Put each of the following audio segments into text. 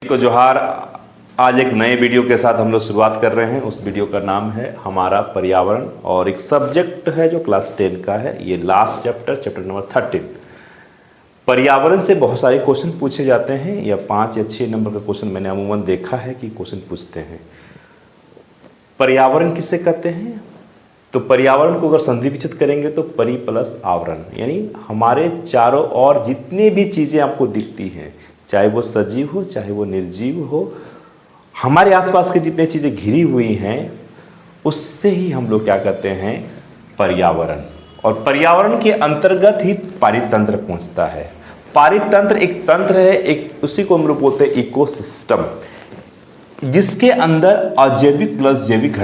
को जोहार। आज एक नए वीडियो के साथ हम लोग शुरुआत कर रहे हैं। उस वीडियो का नाम है हमारा पर्यावरण और एक सब्जेक्ट है जो क्लास 10 का है। ये लास्ट चैप्टर नंबर 13। पर्यावरण से बहुत सारे क्वेश्चन पूछे जाते हैं या 5 या 6 नंबर का क्वेश्चन मैंने अमूमन देखा है कि क्वेश्चन पूछते हैं। पर्यावरण किसे कहते हैं? तो पर्यावरण को अगर संधि विच्छेद करेंगे तो परि प्लस आवरण, यानी हमारे चारों ओर जितने भी चीज़ें आपको दिखती हैं, चाहे वो सजीव हो चाहे वो निर्जीव हो, हमारे आसपास की जितनी चीज़ें घिरी हुई हैं उससे ही हम लोग क्या कहते हैं, पर्यावरण। और पर्यावरण के अंतर्गत ही पारितंत्र पहुंचता है। पारितंत्र एक तंत्र है, एक उसी को हम लोग बोलते हैं इकोसिस्टम, जिसके अंदर अजैविक प्लस जैविक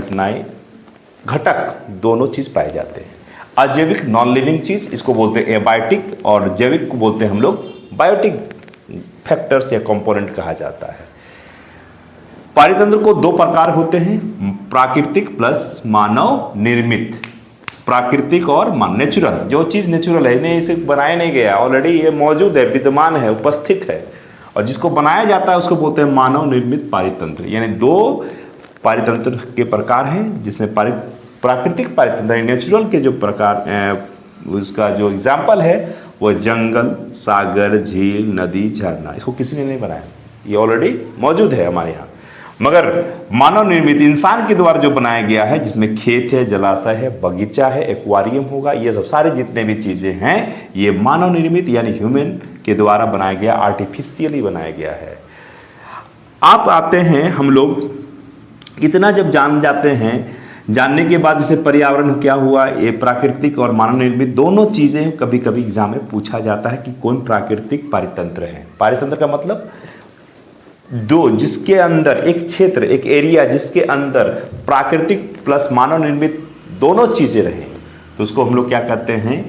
घटक दोनों चीज पाए जाते हैं। अजैविक नॉन लिविंग चीज, इसको बोलते हैं एबायोटिक, और जैविक को बोलते हैं हम लोग बायोटिक फैक्टर्स या कंपोनेंट कहा जाता है। पारितंत्र को 2 प्रकार होते हैं, प्राकृतिक प्लस मानव निर्मित। प्राकृतिक और नेचुरल, जो चीज नेचुरल है, इन्हें इसे बनाया नहीं गया, ऑलरेडी ये मौजूद है, विद्यमान है, उपस्थित है, और जिसको बनाया जाता है उसको बोलते हैं मानव निर्मित पारितंत्र। यानी 2 पारितंत्र के प्रकार हैं, जिसमें प्राकृतिक पारितंत्र नेचुरल के जो प्रकार उसका जो एग्जाम्पल है वो जंगल, सागर, झील, नदी, झरना, इसको किसी ने नहीं बनाया, ये ऑलरेडी मौजूद है हमारे यहाँ। मगर मानव निर्मित इंसान के द्वारा जो बनाया गया है, जिसमें खेत है, जलाशय है, बगीचा है, एक्वारियम होगा, ये सब सारे जितने भी चीज़ें हैं ये मानव निर्मित यानी ह्यूमन के द्वारा बनाया गया, आर्टिफिशियली बनाया गया है। आप आते हैं, हम लोग इतना जब जान जाते हैं, जानने के बाद जैसे पर्यावरण क्या हुआ, ये प्राकृतिक और मानव निर्मित दोनों चीज़ें कभी कभी एग्जाम में पूछा जाता है कि कौन प्राकृतिक पारितंत्र है। पारितंत्र का मतलब जिसके अंदर एक क्षेत्र, एक एरिया जिसके अंदर प्राकृतिक प्लस मानव निर्मित दोनों चीज़ें रहें, तो उसको हम लोग क्या कहते हैं,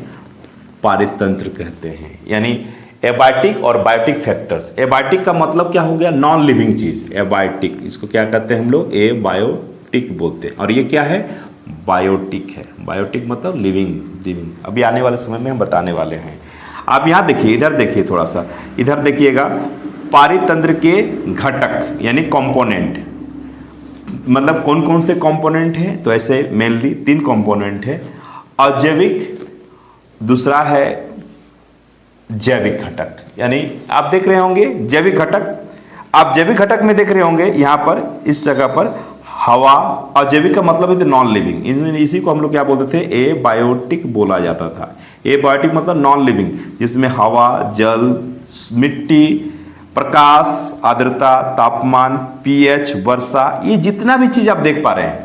पारितंत्र कहते हैं। यानी एबायोटिक और बायोटिक फैक्टर्स। एबायोटिक का मतलब क्या हो गया, नॉन लिविंग चीज, एबायोटिक, इसको क्या कहते हैं हम लोग, बायोटिक बोलते हैं। और ये क्या है, बायोटिक है। बायोटिक मतलब लिविंग। अभी आने वाले समय में हम बताने वाले हैं। आप यहाँ देखिए, इधर देखिए, थोड़ा सा इधर देखिएगा, पारितंत्र के घटक यानी कंपोनेंट, मतलब कौन कौन से कंपोनेंट हैं, तो ऐसे मेनली 3 कंपोनेंट है, अजैविक, दूसरा है जैविक घटक। यानी आप देख रहे होंगे जैविक घटक, आप जैविक घटक में देख रहे होंगे यहाँ पर इस जगह पर हवा। अजैविक का मतलब है नॉन लिविंग, इसी को हम लोग क्या बोलते थे, एबायोटिक बोला जाता था। एबायोटिक मतलब नॉन लिविंग, जिसमें हवा, जल, मिट्टी, प्रकाश, आर्द्रता, तापमान, पीएच, वर्षा, ये जितना भी चीज आप देख पा रहे हैं।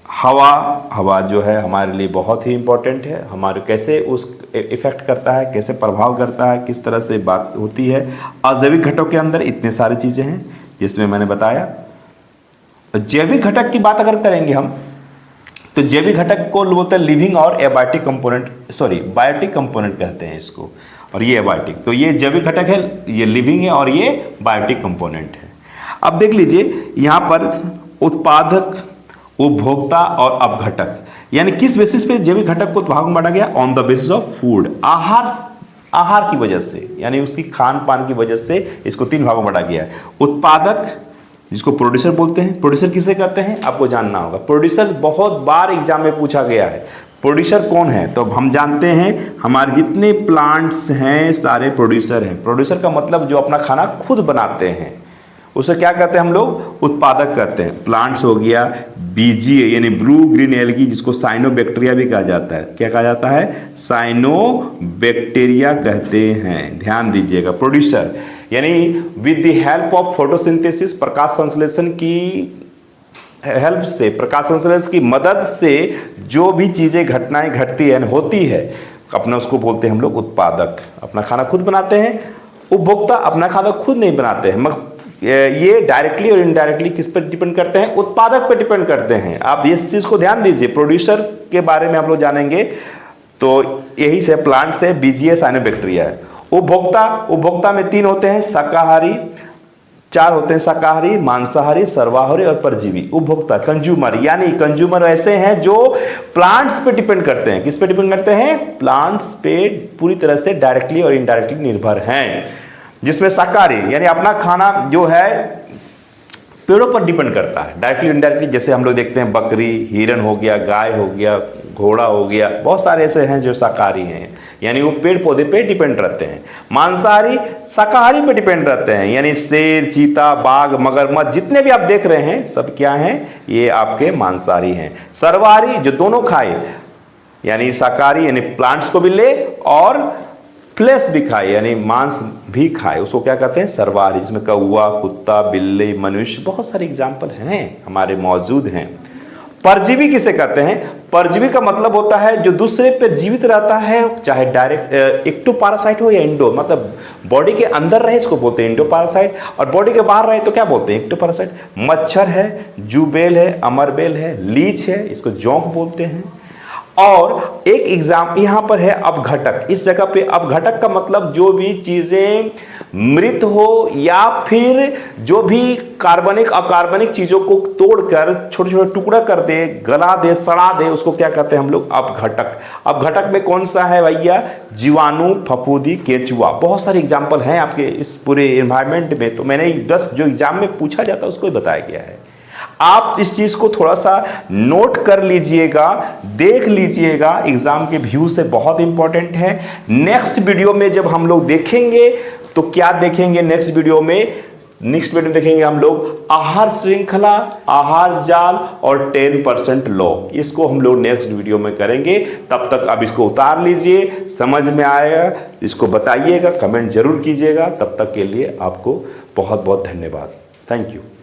हवा जो है हमारे लिए बहुत ही इंपॉर्टेंट है, हमारे कैसे उस इफेक्ट करता है, कैसे प्रभाव करता है, किस तरह से बात होती है। अजैविक घटकों के अंदर इतने सारी चीज़ें हैं जिसमें मैंने बताया। जैविक घटक की बात अगर करेंगे हम, तो जैविक घटक को बोलते हैं लिविंग और एबायोटिक कंपोनेंट, बायोटिक कंपोनेंट कहते हैं इसको, और ये एबायोटिक। तो ये जैविक घटक है, ये लिविंग है, और ये बायोटिक कंपोनेंट है। अब देख लीजिए यहाँ पर उत्पादक, उपभोक्ता और अपघटक, यानी किस बेसिस पे जैविक घटक को भाग में बांटा गया, on the basis of food, आहार की वजह से, यानी उसकी खान पान की वजह से इसको 3 भागों में बांटा गया है। उत्पादक, जिसको प्रोड्यूसर बोलते हैं। प्रोड्यूसर किसे कहते हैं आपको जानना होगा, प्रोड्यूसर बहुत बार एग्जाम में पूछा गया है। प्रोड्यूसर कौन है, तो हम जानते हैं हमारे जितने प्लांट्स हैं सारे प्रोड्यूसर हैं। प्रोड्यूसर का मतलब जो अपना खाना खुद बनाते हैं, उसे क्या कहते हैं हम लोग, उत्पादक कहते हैं। प्लांट्स हो गया, बीजीए यानी ब्लू ग्रीन एल्गी, जिसको साइनोबैक्टीरिया भी कहा जाता है। क्या कहा जाता है, साइनोबैक्टीरिया कहते हैं, ध्यान दीजिएगा। प्रोड्यूसर यानी with the help of photosynthesis, प्रकाश संश्लेषण की हेल्प से, प्रकाश संश्लेषण की मदद से जो भी चीजें घटनाएं घटती है, होती है, अपना उसको बोलते हैं हम लोग उत्पादक, अपना खाना खुद बनाते हैं। उपभोक्ता अपना खाना खुद नहीं बनाते हैं, मगर ये डायरेक्टली और इनडायरेक्टली किस पर डिपेंड करते हैं, उत्पादक पर डिपेंड करते हैं। आप इस चीज को ध्यान दीजिए, प्रोड्यूसर के बारे में आप लोग जानेंगे तो यही से प्लांट से बीजीए साइनोबैक्टीरिया है। उपभोक्ता में 3 होते हैं, शाकाहारी, 4 होते हैं शाकाहारी, मांसाहारी, सर्वाहारी और परजीवी। उपभोक्ता कंज्यूमर, यानी कंज्यूमर ऐसे हैं जो प्लांट्स पे डिपेंड करते हैं। किस पे डिपेंड करते हैं, प्लांट्स पे पूरी तरह से डायरेक्टली और इनडायरेक्टली निर्भर हैं। जिसमें शाकाहारी यानी अपना खाना जो है पेड़ों पर डिपेंड करता है, डायरेक्टली इनडायरेक्टली। जैसे हम लोग देखते हैं बकरी, हिरन हो गया, गाय हो गया, घोड़ा हो गया, बहुत सारे ऐसे हैं जो शाकाहारी हैं, यानी वो पेड़ पौधे पे डिपेंड रहते हैं। मांसाहारी शाकाहारी पे डिपेंड रहते हैं, यानी शेर, चीता, बाघ, मगरमच्छ जितने भी आप देख रहे हैं सब क्या हैं, ये आपके मांसाहारी हैं। सर्वाहारी जो दोनों खाए, यानी शाकाहारी यानी प्लांट्स को भी ले और फ्लेश भी खाए यानी मांस भी खाए, उसको क्या कहते हैं, सर्वाहारी। जिसमें कौवा, कुत्ता, बिल्ली, मनुष्य, बहुत सारे एग्जाम्पल हैं हमारे मौजूद हैं। परजीवी किसे कहते हैं? परजीवी का मतलब होता है जो दूसरे पे जीवित रहता है, चाहे डायरेक्ट एक्टो पैरासाइट हो या इंडो, मतलब बॉडी के अंदर रहे इसको बोलते हैं इंडो पैरासाइट, और बॉडी के बाहर रहे तो क्या बोलते हैं, एक्टो पैरासाइट। मच्छर है, जूबेल है, अमरबेल है, लीच है, इसको जोंक बोलते हैं। और एक एग्जाम यहाँ पर है अपघटक। इस जगह पे अपघटक का मतलब जो भी चीजें मृत हो या फिर जो भी कार्बनिक अकार्बनिक चीजों को तोड़कर छोटे छोटे टुकड़ा कर दे, गला दे, सड़ा दे, उसको क्या कहते हैं हम लोग, अपघटक। अपघटक में कौन सा है भैया, जीवाणु, फफूंदी, केंचुआ। बहुत सारे एग्जाम्पल हैं आपके इस पूरे एनवायरमेंट में, तो मैंने बस जो एग्जाम में पूछा जाता है उसको ही बताया गया है। आप इस चीज को थोड़ा सा नोट कर लीजिएगा, देख लीजिएगा, एग्जाम के व्यू से बहुत इंपॉर्टेंट है। नेक्स्ट वीडियो में जब हम लोग देखेंगे तो क्या देखेंगे, नेक्स्ट वीडियो में देखेंगे हम लोग आहार श्रृंखला, आहार जाल और 10% लॉ। इसको हम लोग नेक्स्ट वीडियो में करेंगे। तब तक आप इसको उतार लीजिए, समझ में आएगा, इसको बताइएगा, कमेंट जरूर कीजिएगा। तब तक के लिए आपको बहुत बहुत धन्यवाद। Thank you.